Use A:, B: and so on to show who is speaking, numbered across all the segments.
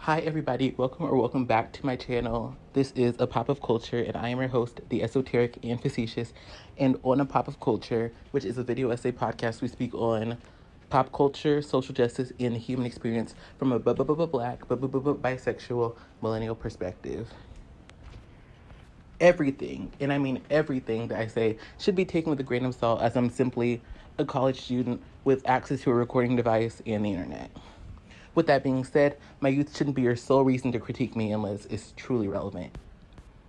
A: Hi everybody, welcome back to my channel. This is A Pop of Culture and I am your host, the Esoteric and Facetious. And on A Pop of Culture, which is a video essay podcast, we speak on pop culture, social justice, and the human experience from a Black, bisexual, millennial perspective. Everything, and I mean everything that I say, should be taken with a grain of salt, as I'm simply a college student with access to a recording device and the internet. With that being said, my youth shouldn't be your sole reason to critique me unless it's truly relevant.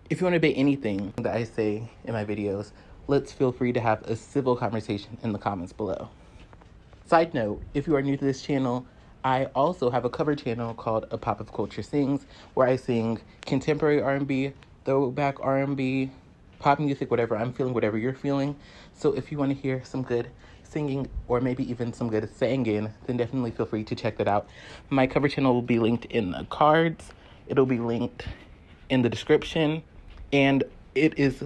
A: If you want to debate anything that I say in my videos, let's feel free to have a civil conversation in the comments below. Side note, if you are new to this channel, I also have a cover channel called A Pop of Culture Sings, where I sing contemporary R&B, throwback R&B, pop music, whatever I'm feeling, whatever you're feeling. So if you want to hear some good singing or maybe even some good singing, then definitely feel free to check that out. My cover channel will be linked in the cards. It'll be linked in the description, and it is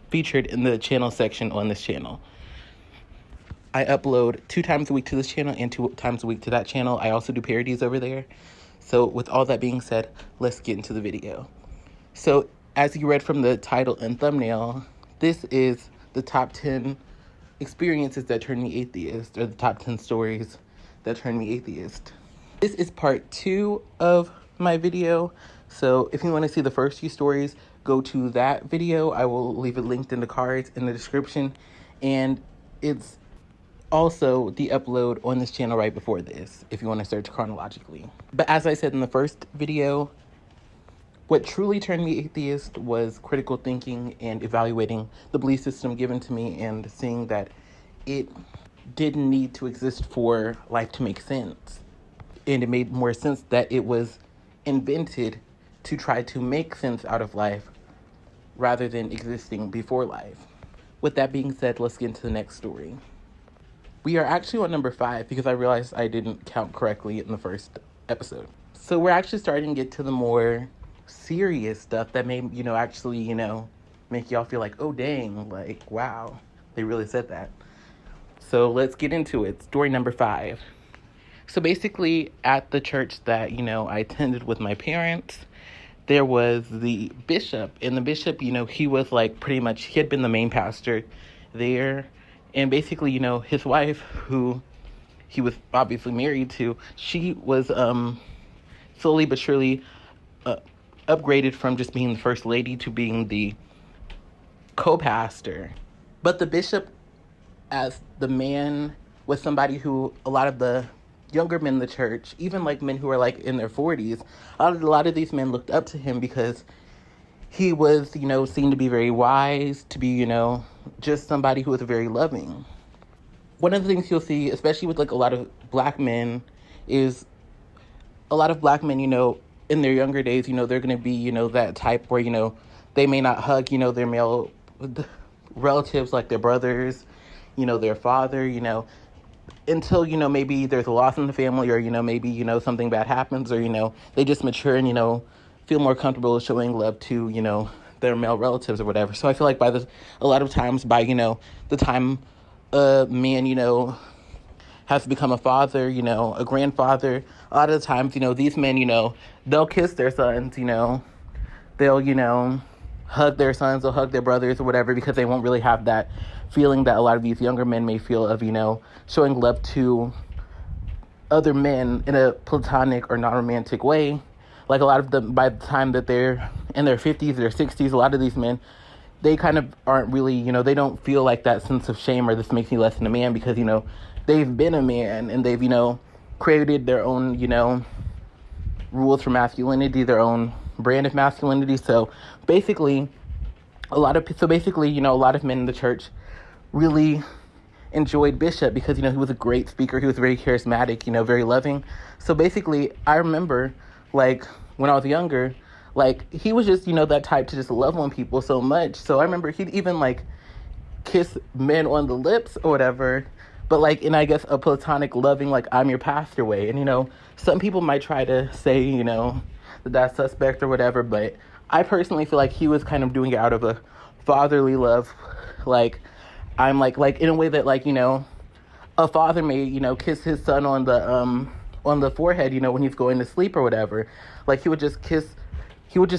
A: featured in the channel section on this channel. I upload 2 times a week to this channel and 2 times a week to that channel. I also do parodies over there. So with all that being said, let's get into the video. So as you read from the title and thumbnail, this is the top 10 experiences that turned me atheist, or the top 10 stories that turned me atheist. This is part 2 of my video, so if you want to see the first few stories, go to that video. I will leave it linked in the cards in the description, and it's also the upload on this channel right before this, if you want to search chronologically. But as I said in the first video, what truly turned me atheist was critical thinking and evaluating the belief system given to me and seeing that it didn't need to exist for life to make sense. And it made more sense that it was invented to try to make sense out of life rather than existing before life. With that being said, let's get into the next story. We are actually on number 5 because I realized I didn't count correctly in the first episode. So we're actually starting to get to the more serious stuff that may, actually, make y'all feel like, oh dang, like, wow, they really said that. So let's get into it. Story number 5. So basically at the church that, I attended with my parents, there was the bishop, and the bishop, he was like pretty much, he had been the main pastor there. And basically, his wife, who he was obviously married to, she was slowly but surely upgraded from just being the first lady to being the co-pastor. But the bishop, as the man, was somebody who a lot of the younger men in the church, even like men who are like in their 40s, a lot of these men looked up to him because he was, seen to be very wise, to be, just somebody who was very loving. One of the things you'll see, especially with like a lot of black men, is a lot of black men, in their younger days, they're going to be, that type where, they may not hug, their male relatives, like their brothers, their father, until, maybe there's a loss in the family, or, maybe, something bad happens, or, they just mature and, feel more comfortable showing love to, their male relatives or whatever. So I feel like a lot of times by, the time a man, has become a father, a grandfather, a lot of the times, these men, they'll kiss their sons, they'll, hug their sons, they'll hug their brothers or whatever, because they won't really have that feeling that a lot of these younger men may feel of, showing love to other men in a platonic or non-romantic way. Like a lot of them, by the time that they're in their 50s, their 60s, a lot of these men, they kind of aren't really, they don't feel like that sense of shame or this makes me less than a man, because, they've been a man and they've, created their own, rules for masculinity, their own brand of masculinity. So basically, a lot of men in the church really enjoyed Bishop because, he was a great speaker. He was very charismatic, very loving. So basically, I remember, like, when I was younger, like, he was just, that type to just love on people so much. So I remember he'd even, like, kiss men on the lips or whatever, but, like, in, I guess, a platonic, loving, like, I'm your pastor way. And, some people might try to say, that that's suspect or whatever, but I personally feel like he was kind of doing it out of a fatherly love. Like, I'm, like, in a way that, like, a father may, kiss his son on the on the forehead, when he's going to sleep or whatever. Like, he would just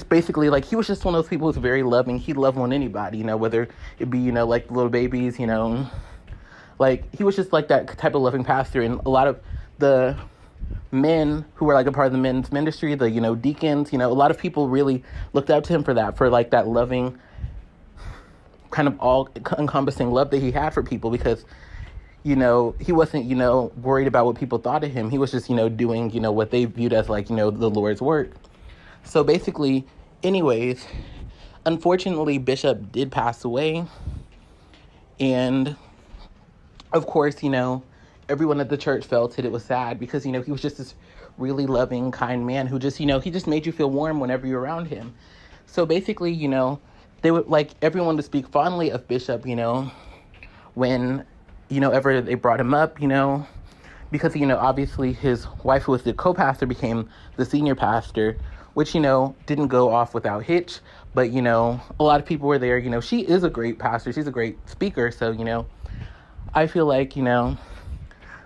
A: basically, like, he was just one of those people who's very loving. He'd love on anybody, whether it be, like, little babies, like, he was just, like, that type of loving pastor. And a lot of the men who were, like, a part of the men's ministry, the, deacons, a lot of people really looked up to him for that, for, like, that loving, kind of all-encompassing love that he had for people, because, he wasn't, worried about what people thought of him. He was just, doing, what they viewed as, like, the Lord's work. So basically, anyways, unfortunately, Bishop did pass away. And, of course, everyone at the church felt it was sad, because, he was just this really loving, kind man who just, he just made you feel warm whenever you're around him. So basically, they would like everyone to speak fondly of Bishop, when, ever they brought him up, because, obviously his wife, who was the co-pastor, became the senior pastor, which, didn't go off without hitch. But, a lot of people were there. She is a great pastor. She's a great speaker. So, I feel like,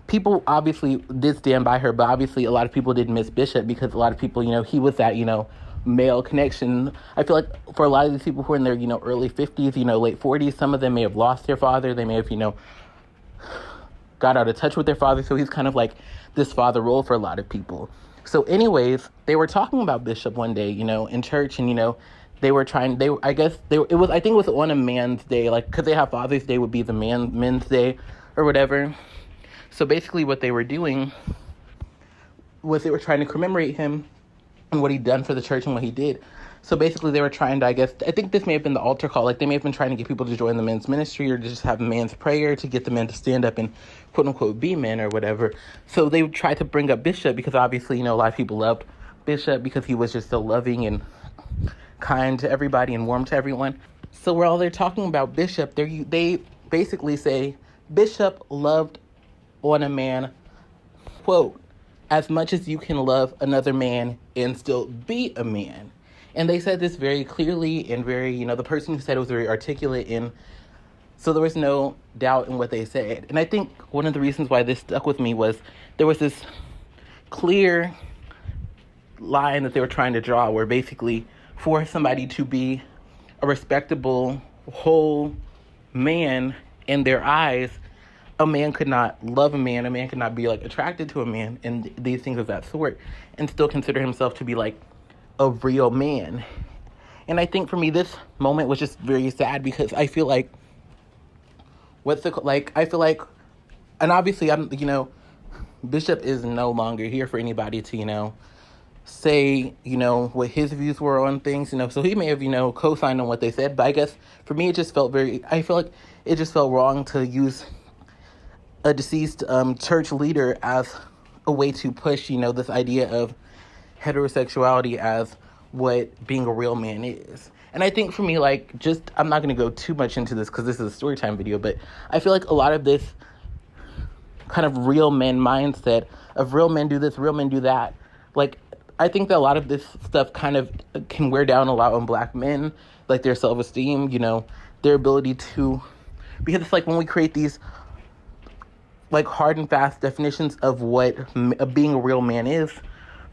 A: people obviously did stand by her, but obviously a lot of people did miss Bishop, because a lot of people, he was that, male connection. I feel like for a lot of these people who are in their, early 50s, late 40s, some of them may have lost their father. They may have, got out of touch with their father. So he's kind of like this father role for a lot of people. So anyways, they were talking about Bishop one day, in church, and, I think it was on a man's day, like, because they have Father's Day would be the men's day or whatever. So basically what they were doing was they were trying to commemorate him and what he'd done for the church and what he did. So basically they were trying to, I think this may have been the altar call. Like, they may have been trying to get people to join the men's ministry, or to just have a man's prayer to get the men to stand up and quote unquote be men or whatever. So they would try to bring up Bishop, because obviously, a lot of people loved Bishop because he was just so loving and kind to everybody and warm to everyone. So while they're talking about Bishop, they basically say Bishop loved on a man, quote, as much as you can love another man and still be a man. And they said this very clearly and very, the person who said it was very articulate, and so there was no doubt in what they said. And I think one of the reasons why this stuck with me was there was this clear line that they were trying to draw, where basically for somebody to be a respectable, whole man in their eyes, a man could not love a man could not be, like, attracted to a man, and these things of that sort, and still consider himself to be, like, a real man. And I think for me, this moment was just very sad, because I feel like, and obviously I'm, Bishop is no longer here for anybody to, say, what his views were on things, so he may have, co-signed on what they said, but I guess for me, I feel like it just felt wrong to use a deceased church leader as a way to push, this idea of heterosexuality as what being a real man is. And I think for me, like, I'm not going to go too much into this because this is a story time video, but I feel like a lot of this kind of real men mindset of real men do this, real men do that. Like, I think that a lot of this stuff kind of can wear down a lot on Black men, like their self-esteem, their ability to, because it's like when we create these like hard and fast definitions of what being a real man is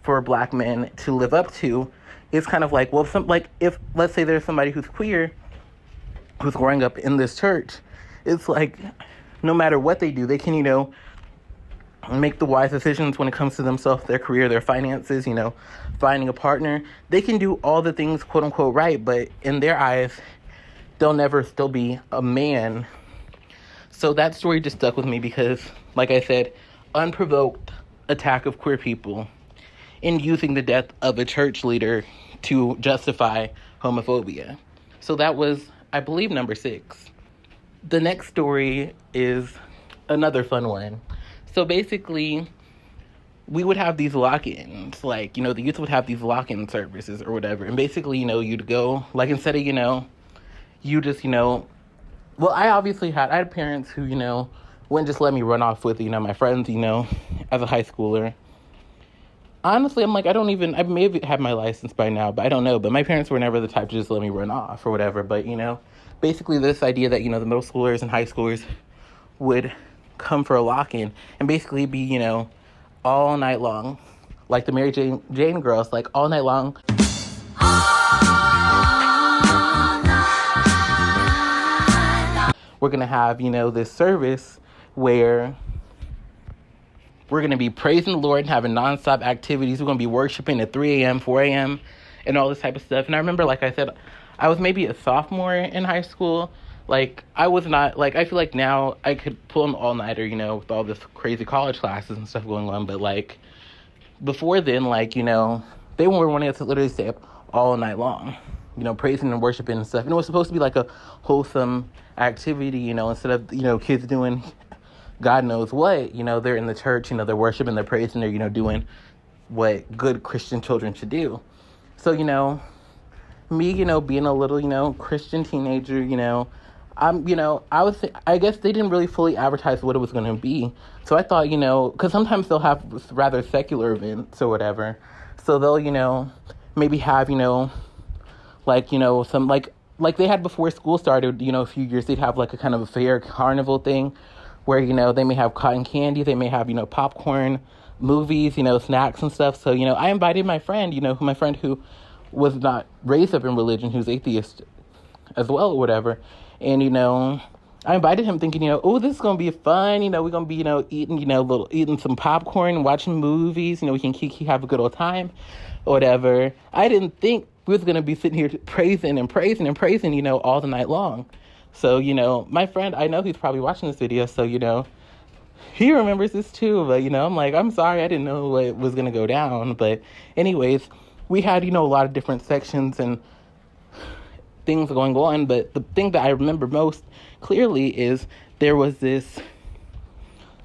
A: for Black men to live up to, it's kind of like, well, if let's say there's somebody who's queer who's growing up in this church, it's like no matter what they do, they can, make the wise decisions when it comes to themselves, their career, their finances, finding a partner. They can do all the things, quote unquote, right, but in their eyes, they'll never still be a man. So that story just stuck with me because, like I said, unprovoked attack of queer people in using the death of a church leader to justify homophobia. So that was, I believe, number 6. The next story is another fun one. So basically, we would have these lock-ins, like, the youth would have these lock-in services or whatever. And basically, you'd go, like, instead of, you just, well, I had parents who, wouldn't just let me run off with, my friends, as a high schooler. Honestly, I'm like, I may have had my license by now, but I don't know. But my parents were never the type to just let me run off or whatever. But, basically this idea that, the middle schoolers and high schoolers would come for a lock-in and basically be, all night long. Like the Mary Jane girls, like all night long. We're going to have, this service where we're going to be praising the Lord and having nonstop activities. We're going to be worshiping at 3 a.m., 4 a.m., and all this type of stuff. And I remember, like I said, I was maybe a sophomore in high school. Like, I was not, like, I feel like now I could pull an all-nighter, with all this crazy college classes and stuff going on. But, like, before then, like, they were wanting us to literally stay up all night long, praising and worshiping and stuff. And it was supposed to be like a wholesome activity, instead of, kids doing God knows what, they're in the church, they're worshiping, they're praising, they're, doing what good Christian children should do. So, me, being a little, Christian teenager, I guess they didn't really fully advertise what it was going to be. So I thought, because sometimes they'll have rather secular events or whatever. So they'll, maybe have, some, like they had before school started, a few years, they'd have like a kind of a fair carnival thing where, they may have cotton candy, they may have, popcorn, movies, snacks and stuff. So, I invited my friend, my friend who was not raised up in religion, who's atheist as well or whatever. And, I invited him thinking, oh, this is going to be fun. We're going to be, eating some popcorn, watching movies. We can have a good old time or whatever. I didn't think we was going to be sitting here praising and praising and praising, all the night long. So, my friend, I know he's probably watching this video. So, he remembers this too. But, I'm like, I'm sorry. I didn't know what was going to go down. But anyways, we had, a lot of different sections and things going on, but the thing that I remember most clearly is there was this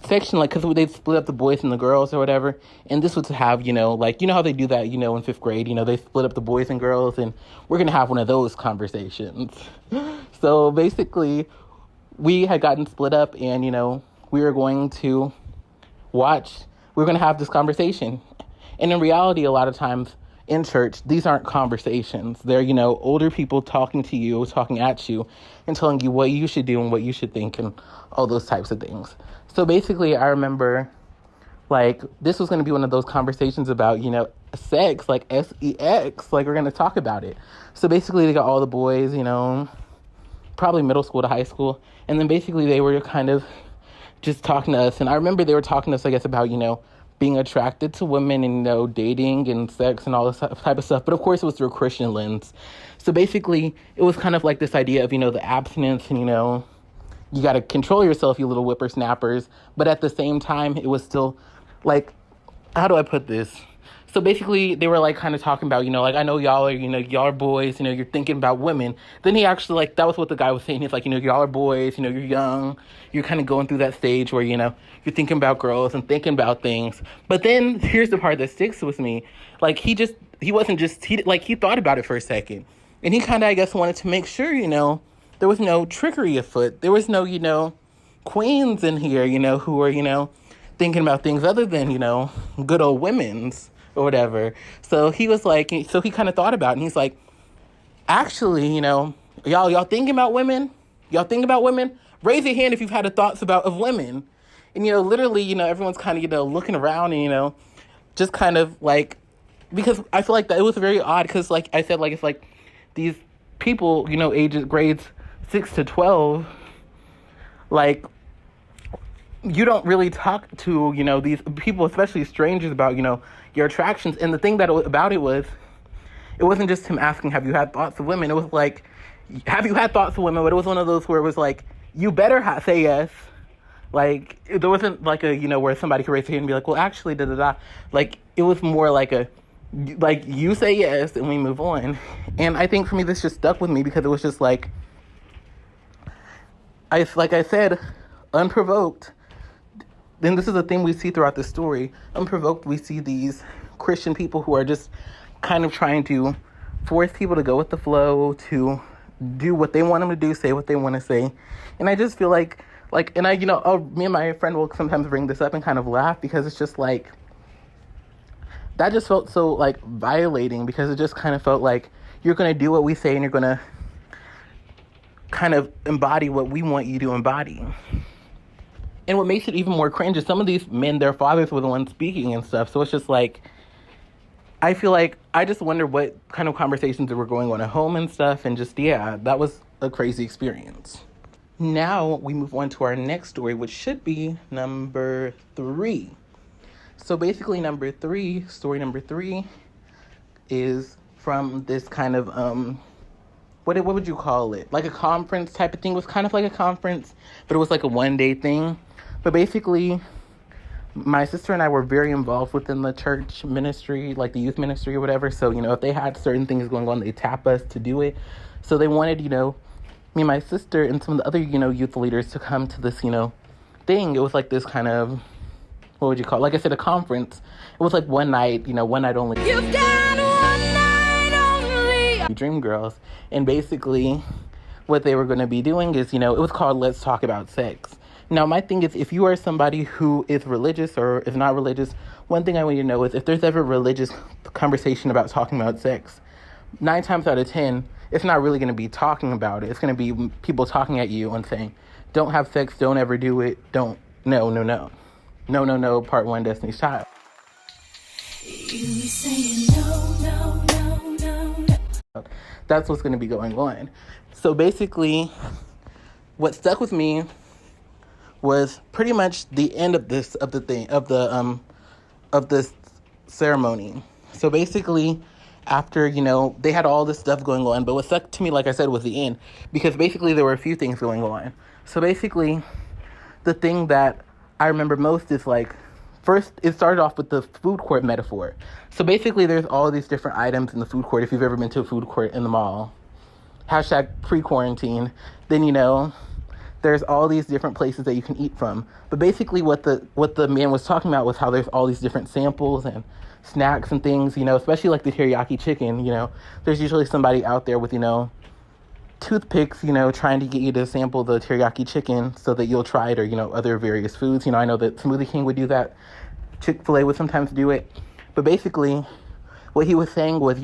A: section, like, because they split up the boys and the girls or whatever, and this was to have, like, how they do that, in 5th grade, they split up the boys and girls, and we're going to have one of those conversations. So basically, we had gotten split up, and, we were going to have this conversation. And in reality, a lot of times, in church, these aren't conversations. They're, older people talking to you, talking at you, and telling you what you should do and what you should think and all those types of things. So basically, I remember, like, this was going to be one of those conversations about, sex, like sex, like, we're going to talk about it. So basically, they got all the boys, probably middle school to high school, and then basically they were kind of just talking to us. And I remember they were talking to us, I guess, about, being attracted to women and, dating and sex and all this type of stuff. But of course, it was through a Christian lens. So basically, it was kind of like this idea of, the abstinence and, you got to control yourself, you little whippersnappers. But at the same time, it was still like, how do I put this? So basically, they were like kind of talking about, like, I know y'all are, y'all are boys, you're thinking about women. Then he actually, like, that was what the guy was saying. He's like, y'all are boys, you're young. You're kind of going through that stage where, you're thinking about girls and thinking about things. But then here's the part that sticks with me. Like, he thought about it for a second. And he kind of, I guess, wanted to make sure, there was no trickery afoot. There was no, queens in here, who were, thinking about things other than, good old women's or whatever. So he was like, so he kind of thought about it, and he's like, actually, y'all thinking about women? Y'all thinking about women? Raise your hand if you've had thoughts of women. And, literally, everyone's kind of, looking around and, just kind of like, because I feel like that it was very odd because, like I said, like, it's like these people, ages, grades 6 to 12, like, you don't really talk to, these people, especially strangers, about, your attractions. And the thing about it was, it wasn't just him asking, have you had thoughts of women? It was like, have you had thoughts of women? But it was one of those where it was like, you better say yes. Like, there wasn't like a, where somebody could raise their hand and be like, well, actually, da-da-da. Like, it was more like you say yes and we move on. And I think for me, this just stuck with me because it was just like I said, unprovoked. Then this is a thing we see throughout the story. Unprovoked, we see these Christian people who are just kind of trying to force people to go with the flow, to do what they want them to do, say what they want to say. And I just feel like, and I, me and my friend will sometimes bring this up and kind of laugh because it's just like, that just felt so, like, violating because it just kind of felt like you're going to do what we say and you're going to kind of embody what we want you to embody. And what makes it even more cringe is some of these men, their fathers were the ones speaking and stuff. So it's just like, I feel like, I just wonder what kind of conversations that were going on at home and stuff. And just, yeah, that was a crazy experience. Now we move on to our next story, which should be number 3. So basically story number 3 is from this kind of, what would you call it? Like a conference type of thing. It was kind of like a conference, but it was like a one-day thing. But basically, my sister and I were very involved within the church ministry, like the youth ministry or whatever. So, if they had certain things going on, they tap us to do it. So they wanted, me and my sister and some of the other, youth leaders to come to this, thing. It was like this kind of, what would you call it? Like I said, a conference. It was like one night only. You've got one night only. Dream Girls. And basically, what they were going to be doing is, it was called Let's Talk About Sex. Now, my thing is, if you are somebody who is religious or is not religious, one thing I want you to know is if there's ever a religious conversation about talking about sex, 9 times out of 10, it's not really going to be talking about it. It's going to be people talking at you and saying, don't have sex, don't ever do it, don't, no, part 1, Destiny's Child. You saying no. That's what's going to be going on. So basically, what stuck with me was pretty much the end of this ceremony. So basically, after they had all this stuff going on, but what stuck to me, like I said, was the end, because basically there were a few things going on. So basically, the thing that I remember most is like, first it started off with the food court metaphor. So basically, there's all these different items in the food court. If you've ever been to a food court in the mall, #pre-quarantine, then there's all these different places that you can eat from. But basically what the man was talking about was how there's all these different samples and snacks and things, especially like the teriyaki chicken, there's usually somebody out there with, toothpicks, trying to get you to sample the teriyaki chicken so that you'll try it, or, other various foods. I know that Smoothie King would do that. Chick-fil-A would sometimes do it. But basically what he was saying was,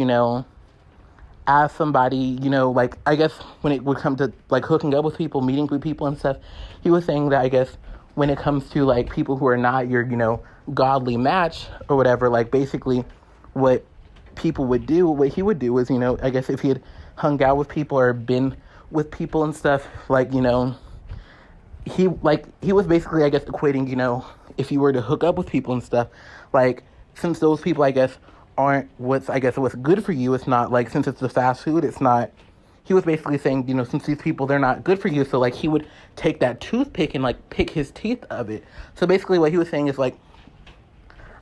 A: as somebody, like, I guess when it would come to, like, hooking up with people, meeting with people and stuff, he was saying that, I guess, when it comes to, like, people who are not your, godly match or whatever, like, basically what people would do, what he would do is, I guess if he had hung out with people or been with people and stuff, like, he was basically, I guess, equating, if you were to hook up with people and stuff, like, since those people, I guess, aren't what's good for you, it's not like, since it's the fast food, it's not, he was basically saying, since these people, they're not good for you, so like he would take that toothpick and like pick his teeth of it. So basically what he was saying is like,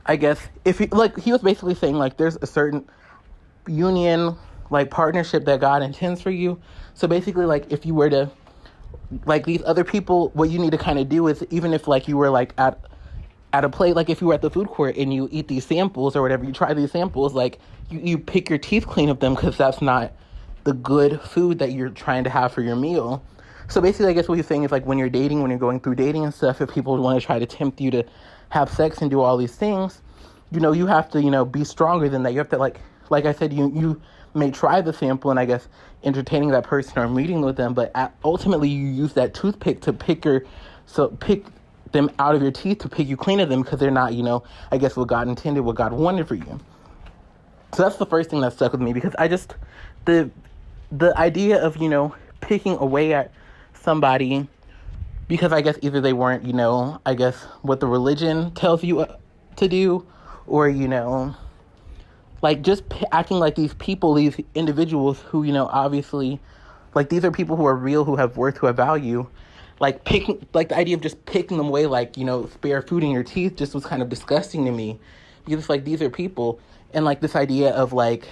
A: I guess if he was basically saying like there's a certain union, like partnership that God intends for you. So basically like if you were to, like these other people, what you need to kind of do is, even if like you were like at a plate, like if you were at the food court and you eat these samples or whatever, you try these samples, like you pick your teeth clean of them, because that's not the good food that you're trying to have for your meal. So basically, I guess what he's saying is like when you're dating, when you're going through dating and stuff, if people want to try to tempt you to have sex and do all these things, you have to, be stronger than that. You have to like I said, you may try the sample and I guess entertaining that person or meeting with them, but ultimately you use that toothpick to pick them out of your teeth, to pick you clean of them, because they're not, I guess what God intended, what God wanted for you. So that's the first thing that stuck with me, because I just, the idea of, picking away at somebody because I guess either they weren't, I guess what the religion tells you to do, or, like just acting like these people, these individuals who, obviously, like these are people who are real, who have worth, who have value. Like the idea of just picking them away, like, spare food in your teeth just was kind of disgusting to me, because it's like, these are people, and like this idea of like,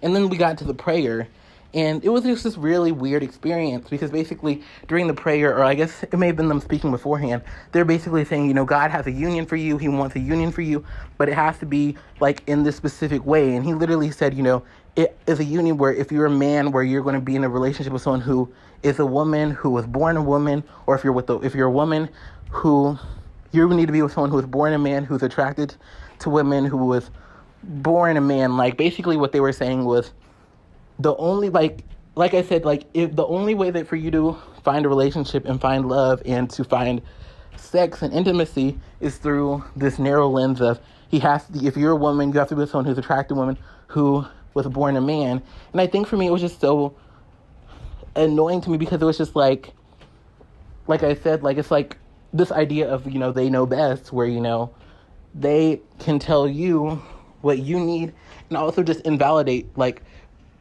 A: and then we got to the prayer, and it was just this really weird experience, because basically during the prayer, or I guess it may have been them speaking beforehand, they're basically saying, God has a union for you, he wants a union for you, but it has to be like in this specific way. And he literally said, it is a union where if you're a man, where you're going to be in a relationship with someone who is a woman, who was born a woman, or if you're a woman who, you need to be with someone who was born a man, who's attracted to women, who was born a man. Like basically what they were saying was the only, like I said, like if the only way that for you to find a relationship and find love and to find sex and intimacy is through this narrow lens of if you're a woman, you have to be with someone who's an attractive woman who was born a man. And I think for me, it was just so annoying to me because it was just like I said, like, it's like this idea of, they know best, where, they can tell you what you need and also just invalidate, like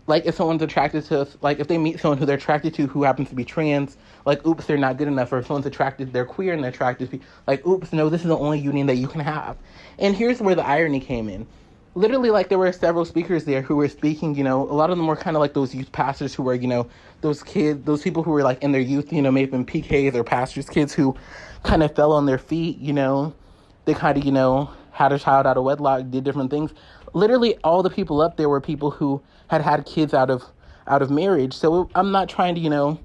A: if someone's attracted to, like, if they meet someone who they're attracted to who happens to be trans, like, oops, they're not good enough. Or if someone's attracted, they're queer and they're attracted to, like, oops, no, this is the only union that you can have. And here's where the irony came in. Literally, like, there were several speakers there who were speaking, a lot of them were kind of like those youth pastors who were, those people who were, like, in their youth, may have been PKs or pastors' kids who kind of fell on their feet, they kind of, had a child out of wedlock, did different things. Literally, all the people up there were people who had kids out of marriage. So I'm not trying to,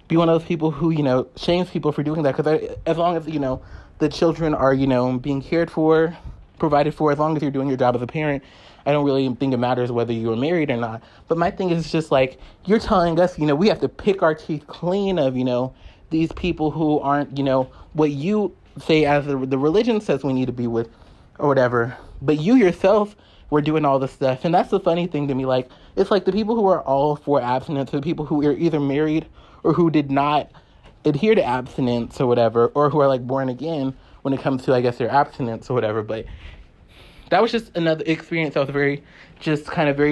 A: be one of those people who, shames people for doing that. Because as long as, the children are, being cared for, provided for, as long as you're doing your job as a parent, I don't really think it matters whether you were married or not. But my thing is just like, you're telling us, we have to pick our teeth clean of, these people who aren't, what you say as the religion says we need to be with or whatever. But you yourself were doing all this stuff. And that's the funny thing to me. Like, it's like the people who are all for abstinence are the people who are either married or who did not adhere to abstinence or whatever, or who are, like, born again when it comes to, I guess, their abstinence or whatever. But that was just another experience that was very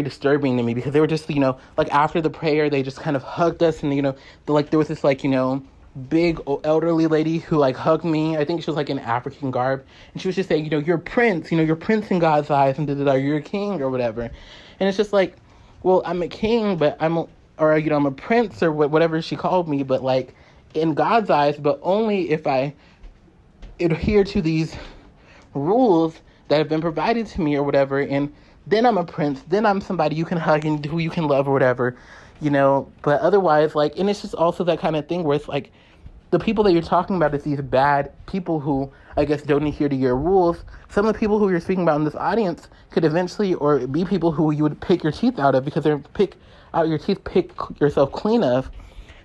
A: disturbing to me, because they were just, like, after the prayer, they just kind of hugged us, and, there was this, like, big elderly lady who, like, hugged me. I think she was, like, in African garb, and she was just saying, you're a prince, you're prince in God's eyes, and you're a king or whatever. And it's just like, well, I'm a king, but I'm a prince or whatever she called me, but, like, in God's eyes, but only if I adhere to these rules that have been provided to me or whatever, and then I'm a prince, then I'm somebody you can hug and who you can love or whatever, but otherwise, like, and it's just also that kind of thing where it's like, the people that you're talking about is these bad people who, I guess, don't adhere to your rules. Some of the people who you're speaking about in this audience could eventually, or be people who you would pick your teeth out of, because they're pick yourself clean of.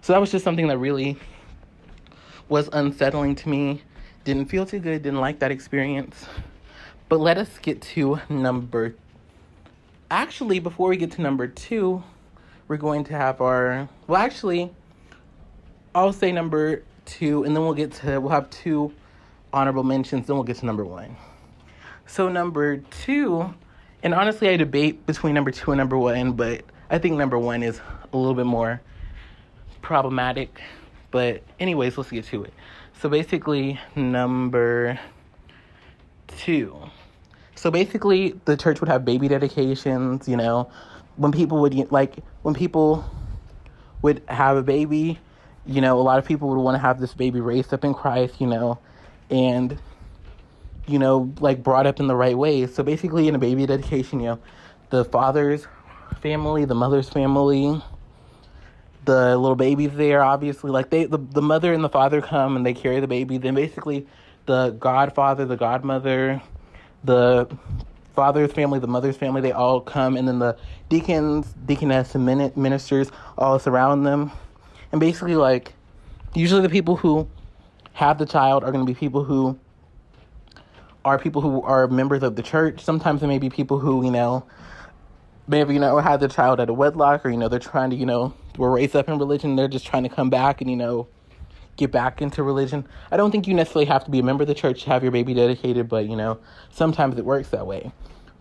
A: So that was just something that really was unsettling to me. Didn't feel too good, didn't like that experience. But let us get to before we get to number 2, we're going to have I'll say number 2, and then we'll have 2 honorable mentions, then we'll get to number 1. So number 2, and honestly, I debate between number 2 and number 1, but I think number 1 is a little bit more problematic. But anyways, let's get to it. So basically, number 2. So basically, the church would have baby dedications, when people would have a baby, a lot of people would want to have this baby raised up in Christ, and, like, brought up in the right way. So basically, in a baby dedication, the father's family, the mother's family, the little baby's there, obviously, like, the mother and the father come and they carry the baby. Then basically the godfather, the godmother, the father's family, the mother's family, they all come, and then the deacons, deaconess, and ministers all surround them. And basically, like, usually the people who have the child are going to be people who are members of the church. Sometimes it may be people who, maybe, had the child out of wedlock, or, they're trying to, were raised up in religion. They're just trying to come back and, get back into religion. I don't think you necessarily have to be a member of the church to have your baby dedicated, but, sometimes it works that way.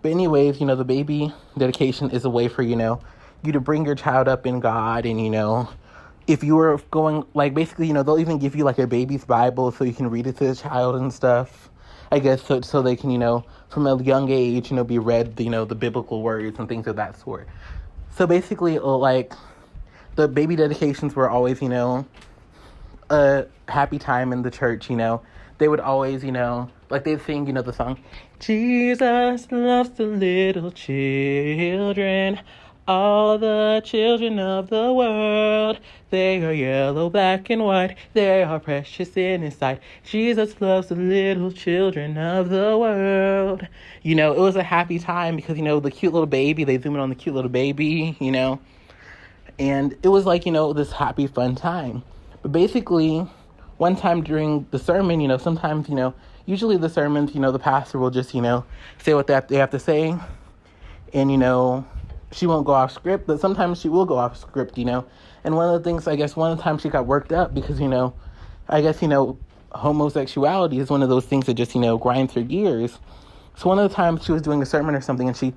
A: But anyways, the baby dedication is a way for, you to bring your child up in God. And, if you were going, like, basically, they'll even give you, like, a baby's Bible so you can read it to the child and stuff. I guess so they can, from a young age, be read, the biblical words and things of that sort. So basically, like, the baby dedications were always, a happy time in the church. They would always, like, they'd sing, the song, Jesus loves the little children, all the children of the world. They are yellow, black, and white. They are precious in His sight. Jesus loves the little children of the world. It was a happy time because, the cute little baby, they zoom in on the cute little baby, and it was like, this happy, fun time. But basically, one time during the sermon, sometimes, usually the sermons, the pastor will just, say what they have to say. And, she won't go off script, but sometimes she will go off script, And one of the things, I guess, one of the times she got worked up because, I guess, homosexuality is one of those things that just, grinds her gears. So one of the times she was doing a sermon or something and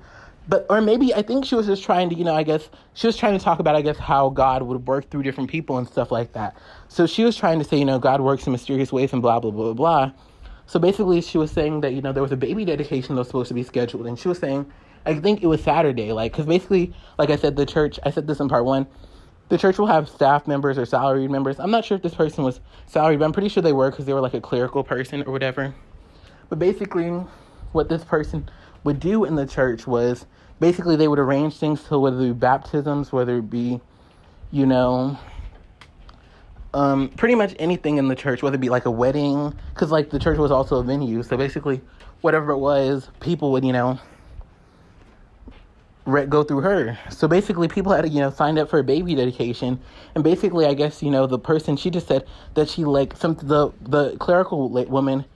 A: or maybe I think she was just trying to, I guess, she was trying to talk about, I guess, how God would work through different people and stuff like that. So she was trying to say, God works in mysterious ways and blah, blah, blah, blah. So basically she was saying that, there was a baby dedication that was supposed to be scheduled. And she was saying, I think it was Saturday, because basically, like I said, the church, I said this in part one, the church will have staff members or salaried members. I'm not sure if this person was salaried, but I'm pretty sure they were because they were like a clerical person or whatever. But basically, what this person would do in the church was basically they would arrange things so whether it be baptisms, whether it be, pretty much anything in the church, whether it be like a wedding, because like the church was also a venue. So basically, whatever it was, people would, go through her. So basically people had to, signed up for a baby dedication. And basically, I guess, the person, she just said that she the clerical woman,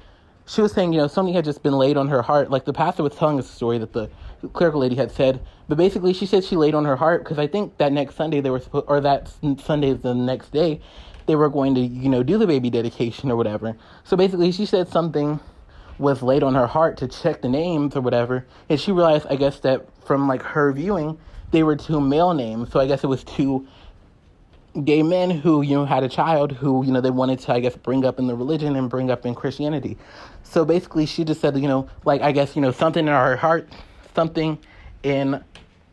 A: she was saying, something had just been laid on her heart. Like the pastor was telling us a story that the clerical lady had said. But basically she said she laid on her heart because I think that next Sunday that Sunday the next day, they were going to, do the baby dedication or whatever. So basically she said something was laid on her heart to check the names or whatever. And she realized, I guess, that from like her viewing, they were two male names. So I guess it was two gay men who, had a child who, they wanted to, I guess, bring up in the religion and bring up in Christianity. So basically she just said, I guess, something in her heart, something in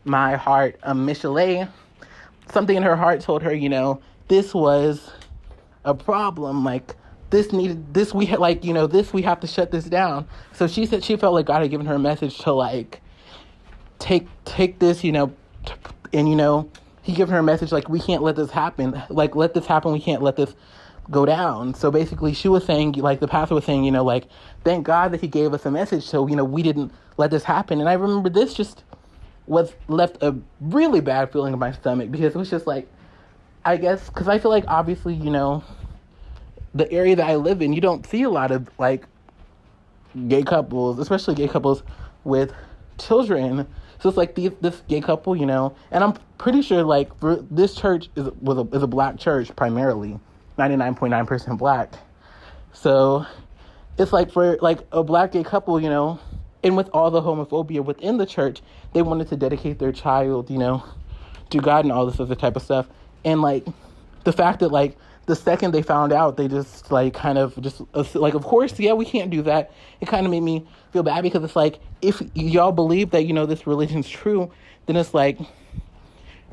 A: my heart, 𝘎𝑪𝒃𝒃, something in her heart told her, this was a problem, this we have to shut this down. So she said she felt like God had given her a message to take this, and he gave her a message we can't let this happen. Let this happen. We can't let this go down. So basically she was saying, the pastor was saying, thank God that he gave us a message so, we didn't let this happen. And I remember this just left a really bad feeling in my stomach because it was just I guess, because I feel obviously, the area that I live in, you don't see a lot of gay couples, especially gay couples with children. So it's this gay couple, and I'm pretty sure this church is a black church primarily, 99.9% black. So it's for a black gay couple, and with all the homophobia within the church, they wanted to dedicate their child, to God and all this other type of stuff. And the fact that the second they found out, they just of course, yeah, we can't do that. It kind of made me feel bad because it's if y'all believe that, this religion's true, then it's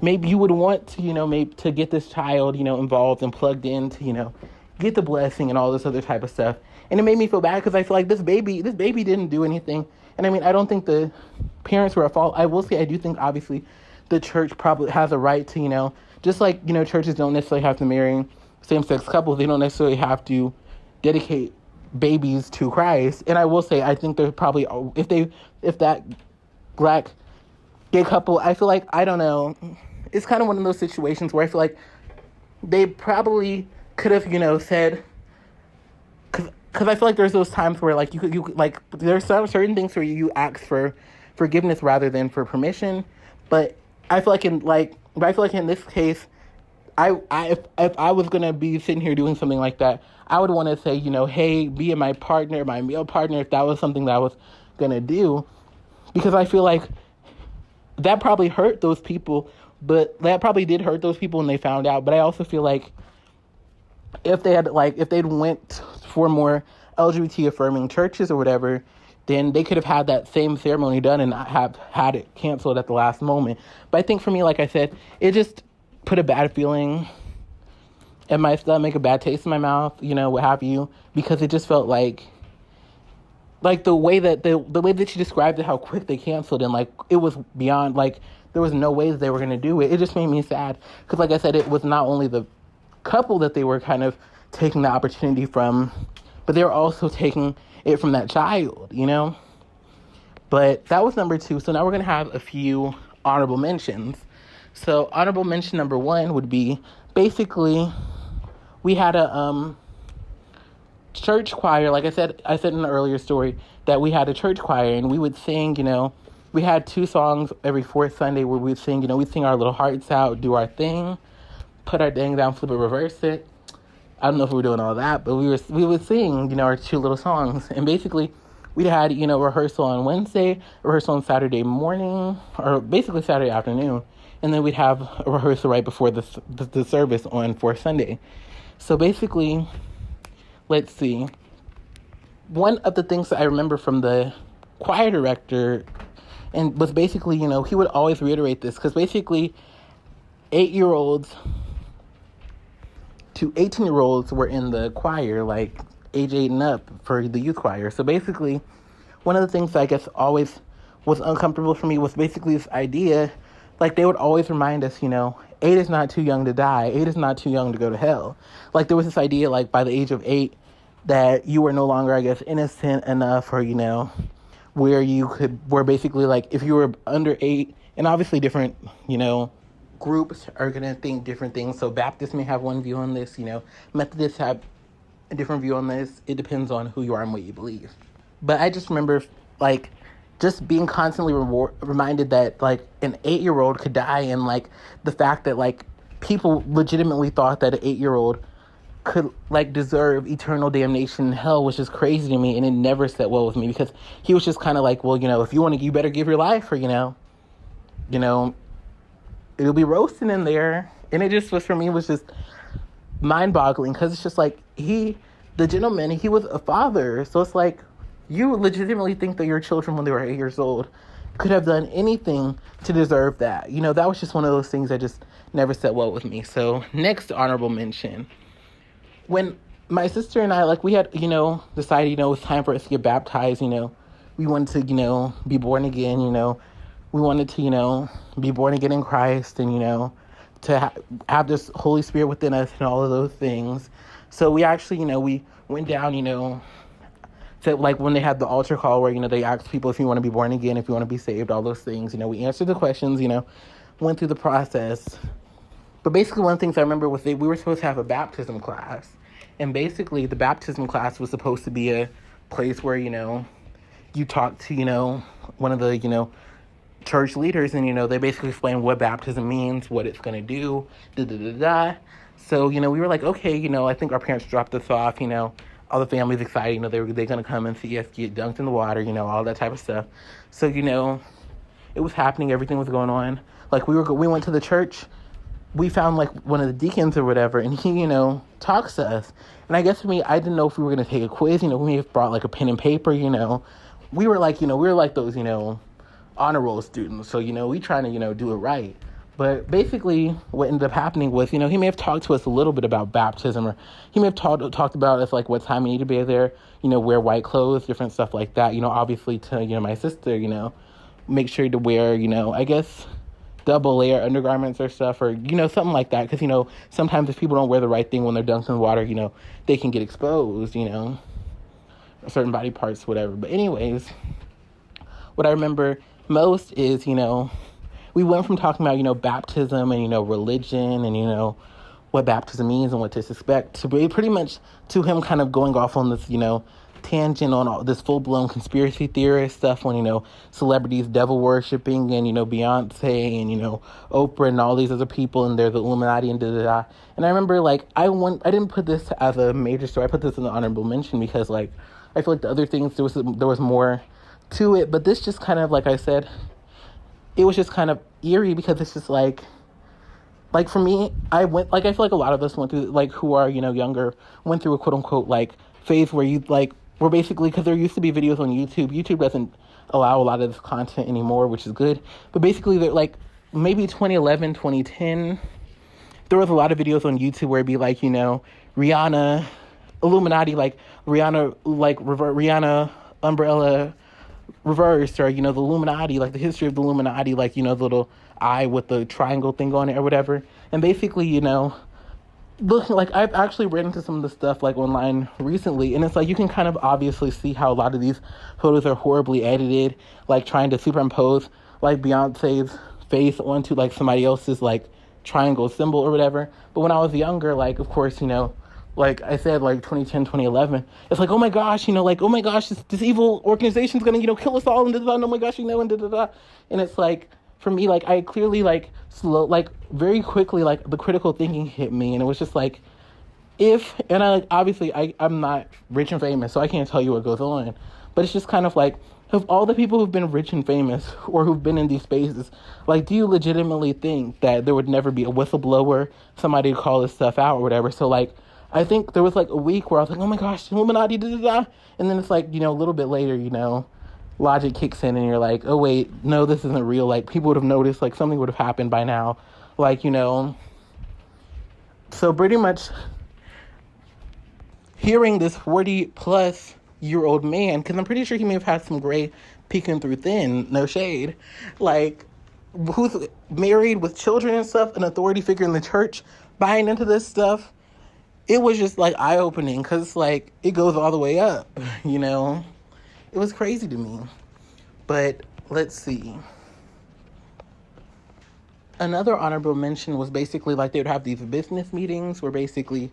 A: maybe you would want to, maybe to get this child, involved and plugged in to, get the blessing and all this other type of stuff. And it made me feel bad because I feel this baby didn't do anything. And I mean, I don't think the parents were at fault. I will say, I do think obviously the church probably has a right to, just churches don't necessarily have to marry same-sex couples, they don't necessarily have to dedicate babies to Christ. And I will say, I think there's probably, if that black gay couple, I feel I don't know, it's kind of one of those situations where I feel they probably could have, said, because I feel there's those times where you there's certain things where you ask for forgiveness rather than for permission. But I feel in this case, if I was going to be sitting here doing something like that, I would want to say, hey, be my partner, my male partner, if that was something that I was going to do. Because I feel that probably hurt those people, but that probably did hurt those people when they found out. But I also feel if they had, if they'd went for more LGBT affirming churches or whatever, then they could have had that same ceremony done and not have had it canceled at the last moment. But I think for me, like I said, it just put a bad feeling in my stomach, a bad taste in my mouth, what have you, because it just felt the way that the way that she described it, how quick they canceled, and it was beyond, there was no way that they were going to do it. It just made me sad because, like I said, it was not only the couple that they were kind of taking the opportunity from, but they were also taking it from that child, But that was number 2. So now we're going to have a few honorable mentions. So honorable mention number 1 would be basically we had a church choir, like I said in an earlier story, that we had a church choir, and we would sing, we had 2 songs every 4th Sunday where we'd sing, we'd sing our little hearts out, do our thing, put our dang down, flip it, reverse it. I don't know if we were doing all that, but we would sing, our 2 little songs. And basically, we had, rehearsal on Wednesday, rehearsal on Saturday morning, or basically Saturday afternoon. And then we'd have a rehearsal right before the service on 4th Sunday. So basically, let's see. One of the things that I remember from the choir director and was basically, he would always reiterate this, because basically 8-year-olds to 18-year-olds were in the choir, like age 8 and up for the youth choir. So basically, one of the things that I guess always was uncomfortable for me was basically this idea, like they would always remind us, 8 is not too young to die. 8 is not too young to go to hell. Like there was this idea, like by the age of 8, that you were no longer, I guess, innocent enough, or, where basically, like, if you were under 8, and obviously different, groups are going to think different things. So Baptists may have one view on this, Methodists have a different view on this. It depends on who you are and what you believe. But I just remember, like, just being constantly reminded that, like, an 8-year-old could die, and, like, the fact that, like, people legitimately thought that an 8-year-old could, like, deserve eternal damnation in hell, which is crazy to me, and it never sat well with me, because he was just kind of like, well, if you want to, you better give your life, or, it'll be roasting in there. And it just was, for me, was just mind-boggling, because it's just like, the gentleman, he was a father, so it's like, you legitimately think that your children, when they were 8 years old, could have done anything to deserve that. That was just one of those things that just never sat well with me. So, next honorable mention. When my sister and I, like, we had, decided, it was time for us to get baptized, we wanted to, be born again, we wanted to, be born again in Christ, and, to have this Holy Spirit within us and all of those things. So we actually, we went down, to, like, when they had the altar call where, they asked people if you want to be born again, if you want to be saved, all those things, we answered the questions, went through the process. But basically one of the things I remember was we were supposed to have a baptism class. And basically the baptism class was supposed to be a place where, you talk to, one of the, church leaders, and, they basically explain what baptism means, what it's going to do, da-da-da-da. So, we were like, okay, I think our parents dropped us off, all the family's excited, they're going to come and see us get dunked in the water, all that type of stuff. So, it was happening, everything was going on. Like, we went to the church, we found, like, one of the deacons or whatever, and he, talks to us. And I guess for me, I didn't know if we were going to take a quiz, we may have brought, like, a pen and paper, We were like, those, honor roll students. So, we trying to, do it right. But basically what ended up happening was, he may have talked to us a little bit about baptism, or he may have talked about us, like, what time we need to be there, wear white clothes, different stuff like that. Obviously to, my sister, make sure to wear, I guess, double layer undergarments or stuff, or, something like that. Because, sometimes if people don't wear the right thing when they're dunked in the water, they can get exposed, certain body parts, whatever. But anyways, what I remember most is, we went from talking about, baptism and, religion and, what baptism means and what to suspect, to pretty much to him kind of going off on this, tangent on all this full-blown conspiracy theorist stuff on, celebrities devil worshipping and, Beyonce and, Oprah and all these other people, and they're the Illuminati and da-da-da. And I remember, like, I didn't put this as a major story. I put this in the honorable mention because, like, I feel like the other things, there was more to it. But this just kind of, like I said, it was just kind of eerie, because it's just like for me, I feel like a lot of us went through, like, who are, younger, went through a quote unquote, like, phase where you, like, were basically, because there used to be videos on YouTube. YouTube doesn't allow a lot of this content anymore, which is good. But basically, they're like, maybe 2011, 2010, there was a lot of videos on YouTube where it'd be like, Rihanna, Illuminati, like, Rihanna, like, Rihanna umbrella reversed, or, the Illuminati, like, the history of the Illuminati, like, the little eye with the triangle thing on it or whatever. And basically, looking, like, I've actually read into some of the stuff, like, online recently, and it's like, you can kind of obviously see how a lot of these photos are horribly edited, like, trying to superimpose, like, Beyonce's face onto, like, somebody else's, like, triangle symbol or whatever. But when I was younger, like, of course, like I said, like 2010, 2011, it's like, oh my gosh, like, oh my gosh, this evil organization's gonna, kill us all, and da, da, da, and oh my gosh, and da, da, da. And it's like, for me, like, I clearly, like, very quickly, like, the critical thinking hit me, and it was just like, obviously, I'm not rich and famous, so I can't tell you what goes on, but it's just kind of like, of all the people who've been rich and famous, or who've been in these spaces, like, do you legitimately think that there would never be a whistleblower, somebody to call this stuff out, or whatever? So, like, I think there was, like, a week where I was like, oh my gosh, Illuminati, da, da, da. And then it's like, a little bit later, logic kicks in and you're like, oh wait, no, this isn't real. Like, people would have noticed, like, something would have happened by now. Like, so pretty much hearing this 40-plus-year-old man, because I'm pretty sure he may have had some gray peeking through thin, no shade, like, who's married with children and stuff, an authority figure in the church, buying into this stuff, it was just, like, eye-opening, because, like, it goes all the way up, It was crazy to me. But let's see. Another honorable mention was basically, like, they would have these business meetings where basically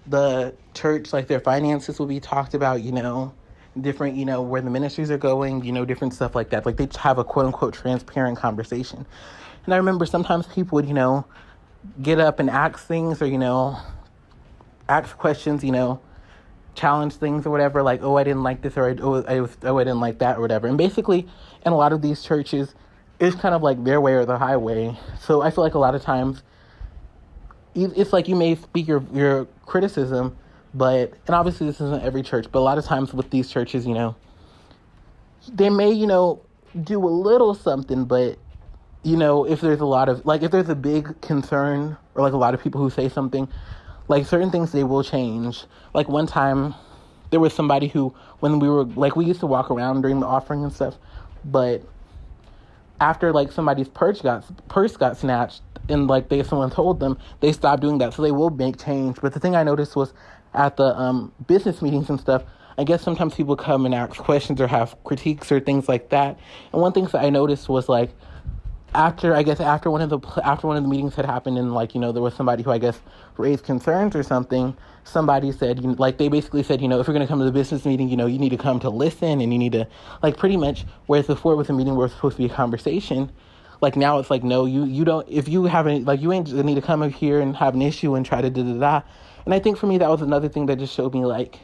A: the church, like, their finances would be talked about, different, where the ministries are going, different stuff like that. Like, they have a quote-unquote transparent conversation. And I remember sometimes people would, get up and ask things or, ask questions, challenge things or whatever, like, oh, I didn't like this, or I didn't like that, or whatever. And basically, in a lot of these churches, it's kind of like their way or the highway. So I feel like a lot of times, it's like you may speak your criticism, and obviously this isn't every church, but a lot of times with these churches, they may, do a little something, but, if there's a lot of, like, if there's a big concern, or, like, a lot of people who say something, like, certain things they will change. Like, one time, there was somebody who, when we were, like, we used to walk around during the offering and stuff, but after, like, somebody's purse got snatched, and, like, someone told them, they stopped doing that, so they will make change. But the thing I noticed was, at the business meetings and stuff, I guess sometimes people come and ask questions or have critiques or things like that. And one thing that I noticed was, like, after one of the meetings had happened, and, like, there was somebody who I guess raised concerns or something, somebody said, like, they basically said, if you're going to come to the business meeting, you need to come to listen, and you need to, like, pretty much, whereas before it was a meeting where it was supposed to be a conversation, like, now it's like, no, you don't, if you haven't, like, you ain't need to come up here and have an issue and try to da-da-da. And I think for me, that was another thing that just showed me, like,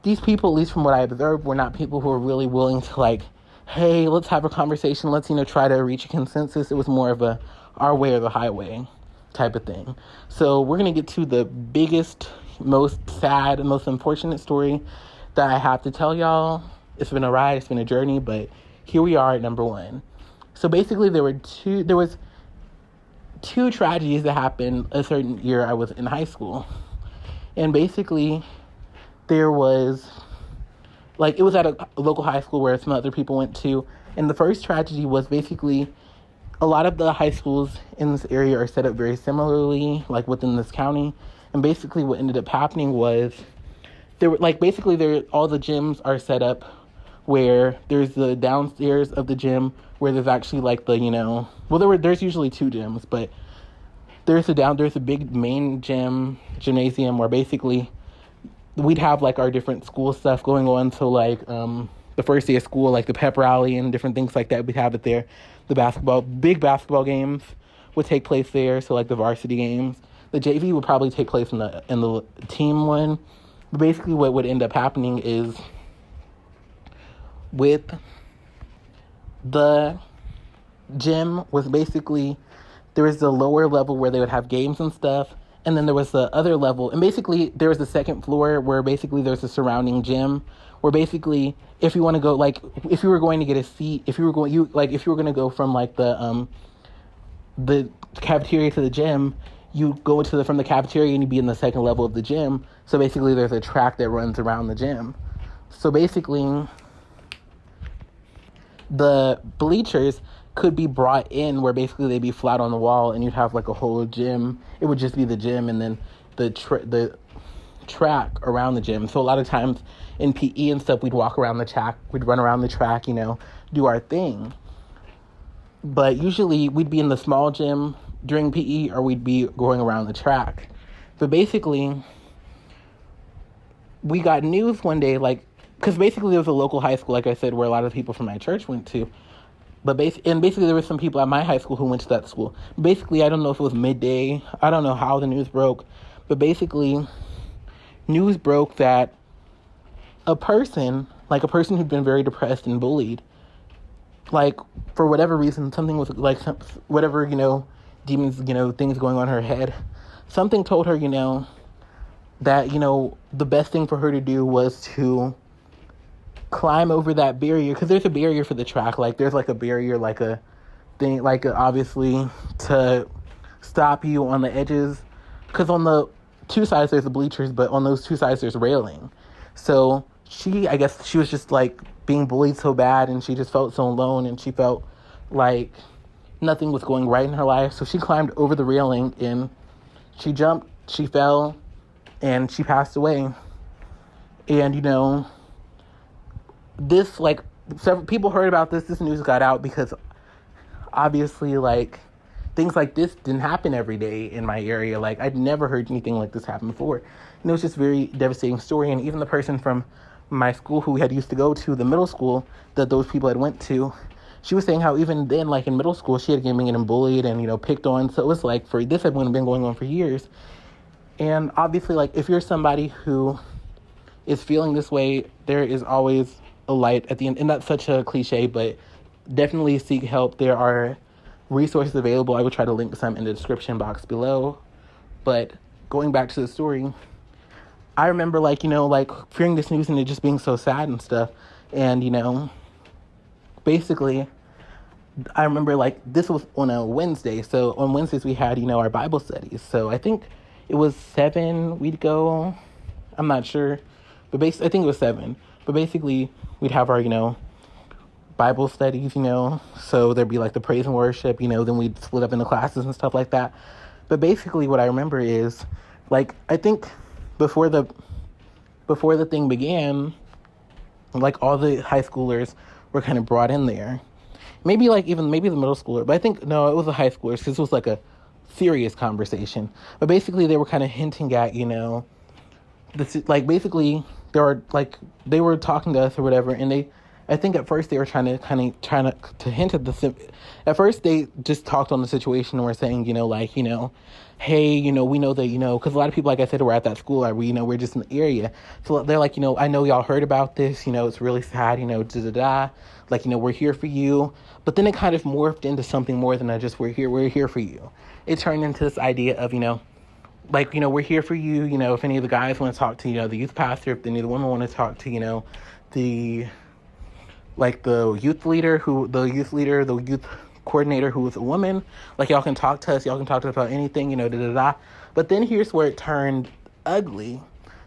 A: these people, at least from what I observed, were not people who were really willing to, like, hey, let's have a conversation, let's, try to reach a consensus. It was more of a our way or the highway type of thing. So we're going to get to the biggest, most sad, and most unfortunate story that I have to tell y'all. It's been a ride, it's been a journey, but here we are at number 1. So basically there was two tragedies that happened a certain year I was in high school. And basically there was, like, it was at a local high school where some other people went to. And the first tragedy was basically a lot of the high schools in this area are set up very similarly, like, within this county. And basically what ended up happening was all the gyms are set up where there's the downstairs of the gym where there's actually, like, there's usually 2 gyms, but there's a big main gymnasium where basically we'd have, like, our different school stuff going on. So, like, the first day of school, like, the pep rally and different things like that, we'd have it there. The big basketball games would take place there. So, like, the varsity games. The JV would probably take place in the team one. But basically what would end up happening is with the gym was basically, there was the lower level where they would have games and stuff. And then there was the other level, and basically there was the second floor where basically there's a surrounding gym where basically if you want to go, like, if you were going to get a seat, if you were going to go from, like, the cafeteria to the gym, you go from the cafeteria and you'd be in the second level of the gym. So basically there's a track that runs around the gym. So basically the bleachers could be brought in where basically they'd be flat on the wall and you'd have, like, a whole gym. It would just be the gym and then the track around the gym. So a lot of times in PE and stuff, we'd walk around the track, we'd run around the track, do our thing. But usually we'd be in the small gym during PE or we'd be going around the track. But basically we got news one day, like, because basically there was a local high school, like I said, where a lot of people from my church went to. But basically there were some people at my high school who went to that school. Basically, I don't know if it was midday. I don't know how the news broke. But basically, news broke that a person who'd been very depressed and bullied, like, for whatever reason, something was, like, whatever, demons, things going on in her head, something told her, that, the best thing for her to do was to climb over that barrier, because there's a barrier for the track, like, there's, like, a barrier, like, a thing, like, obviously, to stop you on the edges, because on the two sides there's the bleachers, but on those two sides there's railing. So I guess she was just, like, being bullied so bad, and she just felt so alone, and she felt like nothing was going right in her life. So she climbed over the railing, and she jumped, she fell, and she passed away. And, this, like, several people heard about this news got out, because obviously, like, things like this didn't happen every day in my area. Like, I'd never heard anything like this happen before. And it was just a very devastating story. And even the person from my school who had used to go to the middle school that those people had went to, she was saying how even then, like, in middle school, she had been getting bullied and, picked on. So it was like, this had been going on for years. And obviously, like, if you're somebody who is feeling this way, there is always a light at the end. And that's such a cliche, but definitely seek help. There are resources available. I will try to link some in the description box below. But going back to the story, I remember, like, hearing this news and it just being so sad and stuff. And, basically, I remember, like, this was on a Wednesday. So on Wednesdays we had, our Bible studies. So I think it was 7 we'd go. I'm not sure. But I think it was 7. But basically, we'd have our, Bible studies, So there'd be, like, the praise and worship, then we'd split up into classes and stuff like that. But basically what I remember is, like, I think before the thing began, like, all the high schoolers were kind of brought in there. Maybe the middle schooler, but I think, no, it was the high schoolers, because it was, like, a serious conversation. But basically they were kind of hinting at, basically they were talking to us or whatever, and I think at first they were trying to hint at at first they just talked on the situation and were saying, hey, we know that, because a lot of people, like I said, were at that school, we're just in the area. So they're like, I know y'all heard about this, it's really sad, like, we're here for you. But then it kind of morphed into something more than just we're here for you. It turned into this idea of, we're here for you, if any of the guys want to talk to, the youth pastor, if any of the women want to talk to, the youth coordinator who was a woman, like, y'all can talk to us about anything, But then here's where it turned ugly.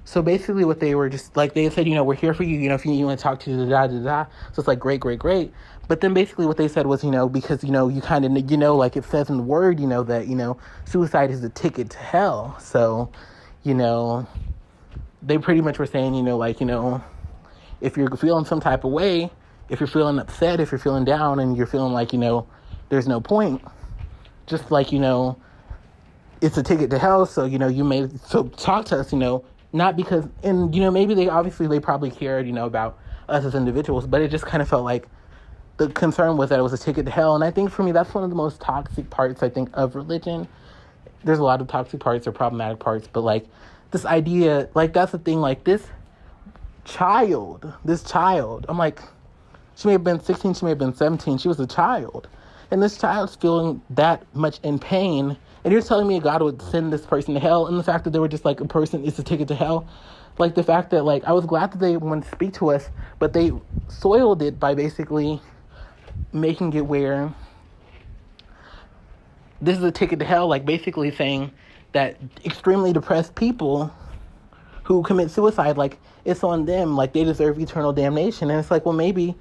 A: So basically what they were just, like, they said, we're here for you, if you want to talk to So it's like, great. But then basically what they said was, because, you kind of, like it says in the word, that, suicide is a ticket to hell. So, they pretty much were saying, if you're feeling some type of way, if you're feeling upset, if you're feeling down and you're feeling like, there's no point, just like, it's a ticket to hell. So, so talk to us, not because, and, maybe they probably cared, about us as individuals, but it just kind of felt like the concern was that it was a ticket to hell. And I think for me, that's one of the most toxic parts, I think, of religion. There's a lot of toxic parts or problematic parts, but, like, this idea, like, that's the thing, like, this child, I'm like, she may have been 16, she may have been 17, she was a child. And this child's feeling that much in pain, and you're telling me God would send this person to hell, and the fact that they were just, like, a person is a ticket to hell. Like, the fact that, like, I was glad that they wanted to speak to us, but they soiled it by basically making it where this is a ticket to hell, like, basically saying that extremely depressed people who commit suicide, like, it's on them, like, they deserve eternal damnation. And it's like, well, maybe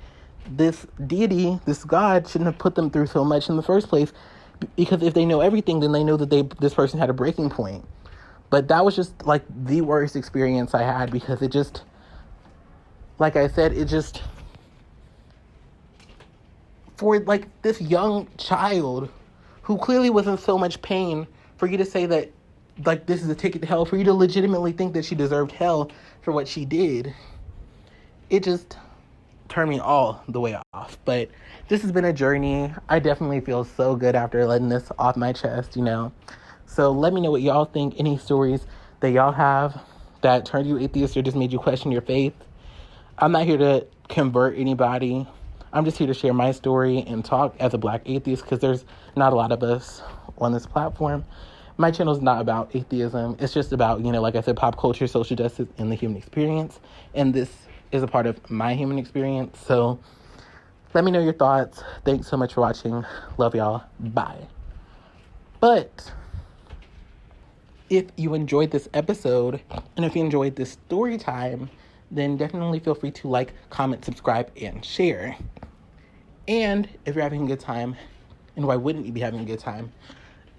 A: this deity, this God, shouldn't have put them through so much in the first place, because if they know everything, then they know that this person had a breaking point. But that was just, like, the worst experience I had, because it just, like I said, it just, for, like, this young child who clearly was in so much pain, for you to say that like this is a ticket to hell, for you to legitimately think that she deserved hell for what she did, it just turned me all the way off. But this has been a journey. I definitely feel so good after letting this off my chest, So let me know what y'all think. Any stories that y'all have that turned you atheist or just made you question your faith. I'm not here to convert anybody. I'm just here to share my story and talk as a Black atheist, because there's not a lot of us on this platform. My channel is not about atheism. It's just about, like I said, pop culture, social justice, and the human experience. And this is a part of my human experience. So let me know your thoughts. Thanks so much for watching. Love y'all. Bye. But if you enjoyed this episode, and if you enjoyed this story time, then definitely feel free to like, comment, subscribe, and share. And if you're having a good time, and why wouldn't you be having a good time,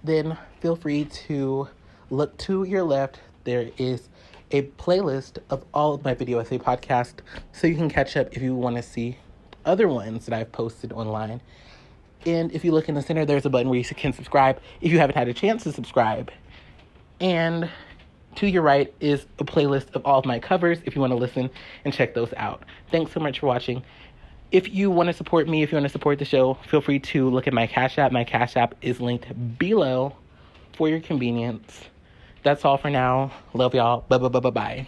A: then feel free to look to your left. There is a playlist of all of my video essay podcasts, so you can catch up if you want to see other ones that I've posted online. And if you look in the center, there's a button where you can subscribe if you haven't had a chance to subscribe. And to your right is a playlist of all of my covers if you want to listen and check those out. Thanks so much for watching. If you want to support me, if you want to support the show, feel free to look at my Cash App. My Cash App is linked below for your convenience. That's all for now. Love y'all. Bye.